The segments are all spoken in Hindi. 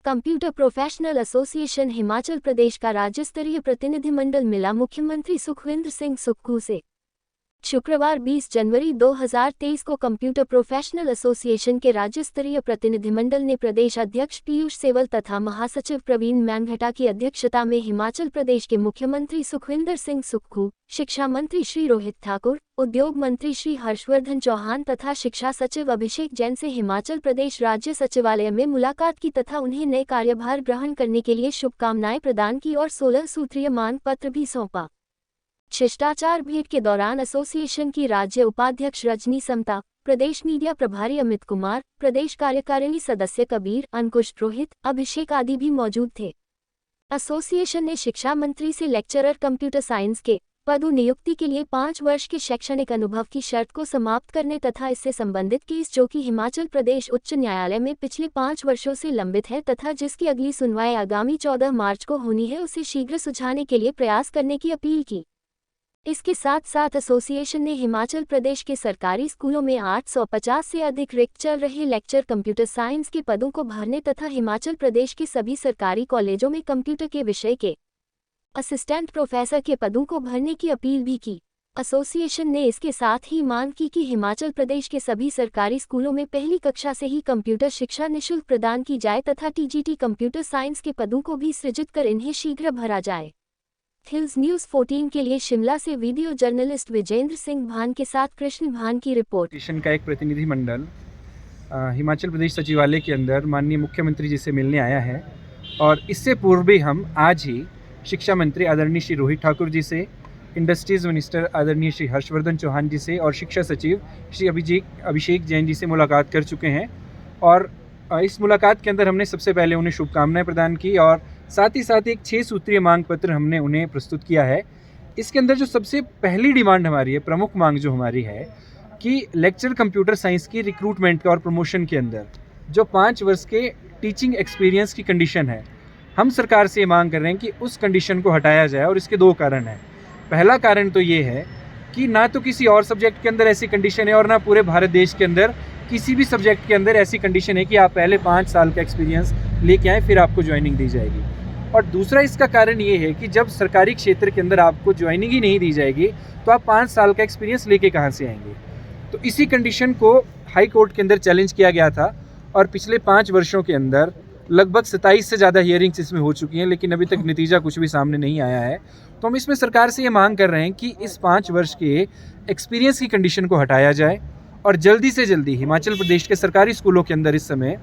Computer professional association Himachal Pradesh का राज्य स्तरीय प्रतिनिधिमंडल मिला मुख्यमंत्री सुखविंदर सिंह सुक्खू से। शुक्रवार 20 जनवरी 2023 को कंप्यूटर प्रोफेशनल एसोसिएशन के राज्य स्तरीय प्रतिनिधिमंडल ने प्रदेश अध्यक्ष पीयूष सेवल तथा महासचिव प्रवीण मैंगघटा की अध्यक्षता में हिमाचल प्रदेश के मुख्यमंत्री सुखविंदर सिंह सुक्खू, शिक्षा मंत्री श्री रोहित ठाकुर, उद्योग मंत्री श्री हर्षवर्धन चौहान तथा शिक्षा सचिव अभिषेक जैन से हिमाचल प्रदेश राज्य सचिवालय में मुलाकात की तथा उन्हें नए कार्यभार ग्रहण करने के लिए शुभकामनाएं प्रदान की और 16 सूत्रीय मांग पत्र भी सौंपा। शिष्टाचार भेंट के दौरान एसोसिएशन की राज्य उपाध्यक्ष रजनी समता, प्रदेश मीडिया प्रभारी अमित कुमार, प्रदेश कार्यकारिणी सदस्य कबीर, अंकुश, रोहित, अभिषेक आदि भी मौजूद थे। एसोसिएशन ने शिक्षा मंत्री से लेक्चरर कंप्यूटर साइंस के पद नियुक्ति के लिए 5 वर्ष के शैक्षणिक अनुभव की शर्त को समाप्त करने तथा इससे संबंधित केस जो कि हिमाचल प्रदेश उच्च न्यायालय में पिछले 5 वर्षों से लंबित है तथा जिसकी अगली सुनवाई आगामी 14 मार्च को होनी है, उसे शीघ्र सुलझाने के लिए प्रयास करने की अपील की। इसके साथ साथ एसोसिएशन ने हिमाचल प्रदेश के सरकारी स्कूलों में 850 से अधिक रिक्त चल रहे लेक्चर कंप्यूटर साइंस के पदों को भरने तथा हिमाचल प्रदेश के सभी सरकारी कॉलेजों में कंप्यूटर के विषय के असिस्टेंट प्रोफेसर के पदों को भरने की अपील भी की। एसोसिएशन ने इसके साथ ही मांग की कि हिमाचल प्रदेश के सभी सरकारी स्कूलों में पहली कक्षा से ही कंप्यूटर शिक्षा निःशुल्क प्रदान की जाए तथा टीजीटी कंप्यूटर साइंस के पदों को भी सृजित कर इन्हें शीघ्र भरा जाए। हिल्स न्यूज़ 14 के लिए शिमला से वीडियो जर्नलिस्ट विजेंद्र सिंह भान के साथ कृष्ण भान की रिपोर्ट। का एक प्रतिनिधिमंडल हिमाचल प्रदेश सचिवालय के अंदर माननीय मुख्यमंत्री जी से मिलने आया है और इससे पूर्व भी हम आज ही शिक्षा मंत्री आदरणीय श्री रोहित ठाकुर जी से, इंडस्ट्रीज़ मिनिस्टर आदरणीय श्री हर्षवर्धन चौहान जी से और शिक्षा सचिव श्री अभिषेक जैन जी से मुलाकात कर चुके हैं। और इस मुलाकात के अंदर हमने सबसे पहले उन्हें शुभकामनाएं प्रदान की और साथ ही साथ एक 6 सूत्रीय मांग पत्र हमने उन्हें प्रस्तुत किया है। इसके अंदर जो सबसे पहली डिमांड हमारी है, प्रमुख मांग जो हमारी है कि लेक्चर कंप्यूटर साइंस की रिक्रूटमेंट का और प्रमोशन के अंदर जो 5 वर्ष के टीचिंग एक्सपीरियंस की कंडीशन है, हम सरकार से ये मांग कर रहे हैं कि उस कंडीशन को हटाया जाए। और इसके 2 कारण हैं। पहला कारण तो ये है कि ना तो किसी और सब्जेक्ट के अंदर ऐसी कंडीशन है और ना पूरे भारत देश के अंदर किसी भी सब्जेक्ट के अंदर ऐसी कंडीशन है कि आप पहले 5 साल का एक्सपीरियंस लेके आएँ फिर आपको ज्वाइनिंग दी जाएगी। और दूसरा इसका कारण ये है कि जब सरकारी क्षेत्र के अंदर आपको ज्वाइनिंग ही नहीं दी जाएगी तो आप 5 साल का एक्सपीरियंस लेके कहाँ से आएंगे। तो इसी कंडीशन को हाई कोर्ट के अंदर चैलेंज किया गया था और पिछले 5 वर्षों के अंदर लगभग 27 से ज़्यादा हियरिंग्स इसमें हो चुकी हैं, लेकिन अभी तक नतीजा कुछ भी सामने नहीं आया है। तो हम इसमें सरकार से ये मांग कर रहे हैं कि इस 5 वर्ष के एक्सपीरियंस की कंडीशन को हटाया जाए और जल्दी से जल्दी हिमाचल प्रदेश के सरकारी स्कूलों के अंदर इस समय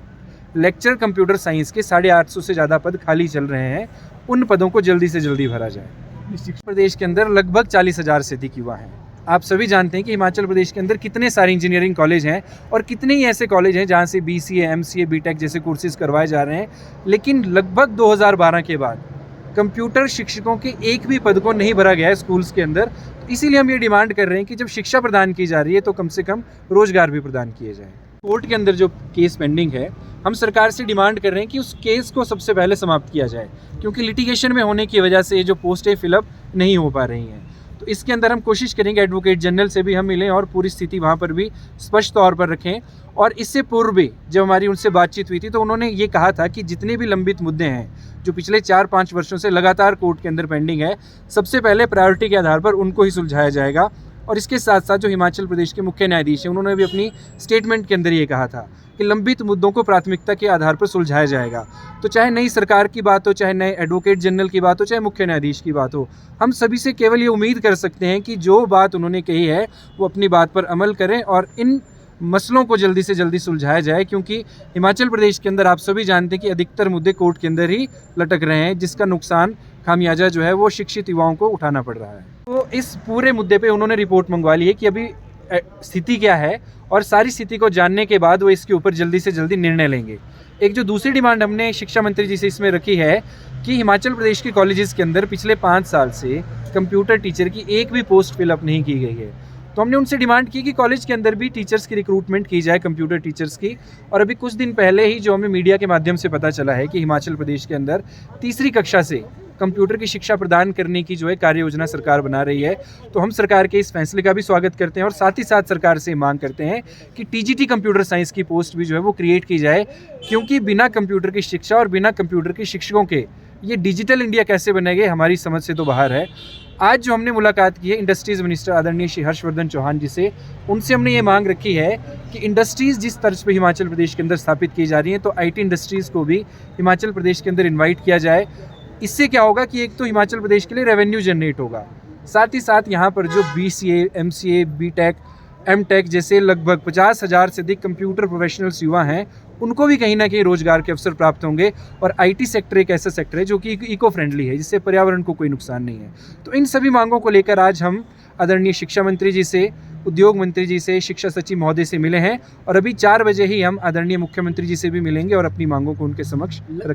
लेक्चर कंप्यूटर साइंस के 850 से ज़्यादा पद खाली चल रहे हैं, उन पदों को जल्दी से जल्दी भरा जाए। शिक्षा प्रदेश के अंदर लगभग 40,000 से अधिक युवा हैं। आप सभी जानते हैं कि हिमाचल प्रदेश के अंदर कितने सारे इंजीनियरिंग कॉलेज हैं और कितने ही ऐसे कॉलेज हैं जहाँ से BCA, MCA, BTech जैसे कोर्सेज करवाए जा रहे हैं, लेकिन लगभग 2012 के बाद कंप्यूटर शिक्षकों के एक भी पद को नहीं भरा गया है स्कूल्स के अंदर। इसीलिए हम ये डिमांड कर रहे हैं कि जब शिक्षा प्रदान की जा रही है तो कम से कम रोजगार भी प्रदान किए जाए। कोर्ट के अंदर जो केस पेंडिंग है, हम सरकार से डिमांड कर रहे हैं कि उस केस को सबसे पहले समाप्त किया जाए, क्योंकि लिटिगेशन में होने की वजह से ये जो पोस्टें फिलअप नहीं हो पा रही हैं। तो इसके अंदर हम कोशिश करेंगे एडवोकेट जनरल से भी हम मिलें और पूरी स्थिति वहाँ पर भी स्पष्ट तौर पर रखें। और इससे पूर्व भी जब हमारी उनसे बातचीत हुई थी तो उन्होंने ये कहा था कि जितने भी लंबित मुद्दे हैं जो पिछले 4-5 वर्षों से लगातार कोर्ट के अंदर पेंडिंग है, सबसे पहले प्रायोरिटी के आधार पर उनको ही सुलझाया जाएगा। और इसके साथ साथ जो हिमाचल प्रदेश के मुख्य न्यायाधीश हैं, उन्होंने भी अपनी स्टेटमेंट के अंदर ये कहा था कि लंबित मुद्दों को प्राथमिकता के आधार पर सुलझाया जाएगा। तो चाहे नई सरकार की बात हो, चाहे नए एडवोकेट जनरल की बात हो, चाहे मुख्य न्यायाधीश की बात हो, हम सभी से केवल ये उम्मीद कर सकते हैं कि जो बात उन्होंने कही है वो अपनी बात पर अमल करें और इन मसलों को जल्दी से जल्दी सुलझाया जाए, क्योंकि हिमाचल प्रदेश के अंदर आप सभी जानते हैं कि अधिकतर मुद्दे कोर्ट के अंदर ही लटक रहे हैं, जिसका नुकसान खामियाजा जो है वो शिक्षित युवाओं को उठाना पड़ रहा है। तो इस पूरे मुद्दे पे उन्होंने रिपोर्ट मंगवा ली है कि अभी स्थिति क्या है और सारी स्थिति को जानने के बाद वो इसके ऊपर जल्दी से जल्दी निर्णय लेंगे। एक जो दूसरी डिमांड हमने शिक्षा मंत्री जी से इसमें रखी है कि हिमाचल प्रदेश के कॉलेजेस के अंदर पिछले 5 साल से कंप्यूटर टीचर की एक भी पोस्ट फिलअप नहीं की गई है। तो हमने उनसे डिमांड की कि कॉलेज के अंदर भी टीचर्स की रिक्रूटमेंट की जाए, कंप्यूटर टीचर्स की। और अभी कुछ दिन पहले ही जो हमें मीडिया के माध्यम से पता चला है कि हिमाचल प्रदेश के अंदर तीसरी कक्षा से कंप्यूटर की शिक्षा प्रदान करने की जो है कार्य योजना सरकार बना रही है। तो हम सरकार के इस फैसले का भी स्वागत करते हैं और साथ ही साथ सरकार से मांग करते हैं कि टीजीटी कंप्यूटर साइंस की पोस्ट भी जो है वो क्रिएट की जाए, क्योंकि बिना कंप्यूटर की शिक्षा और बिना कंप्यूटर के शिक्षकों के ये डिजिटल इंडिया कैसे बनेगी हमारी समझ से तो बाहर है। आज जो हमने मुलाकात की है इंडस्ट्रीज़ मिनिस्टर आदरणीय श्री हर्षवर्धन चौहान जी से, उनसे हमने ये मांग रखी है कि इंडस्ट्रीज़ जिस तर्ज पे हिमाचल प्रदेश के अंदर स्थापित की जा रही हैं, तो आईटी इंडस्ट्रीज़ को भी हिमाचल प्रदेश के अंदर इन्वाइट किया जाए। इससे क्या होगा कि एक तो हिमाचल प्रदेश के लिए रेवेन्यू जनरेट होगा, साथ ही साथ यहाँ पर जो BCA, MCA, BTech, MTech जैसे लगभग 50,000 से अधिक कंप्यूटर प्रोफेशनल्स युवा हैं, उनको भी कहीं ना कहीं रोजगार के अवसर प्राप्त होंगे। और आईटी सेक्टर एक ऐसा सेक्टर है जो कि इको फ्रेंडली है, जिससे पर्यावरण को कोई नुकसान नहीं है। तो इन सभी मांगों को लेकर आज हम आदरणीय शिक्षा मंत्री जी से, उद्योग मंत्री जी से, शिक्षा सचिव महोदय से मिले हैं और अभी 4 बजे ही हम आदरणीय मुख्यमंत्री जी से भी मिलेंगे और अपनी मांगों को उनके समक्ष रखेंगे।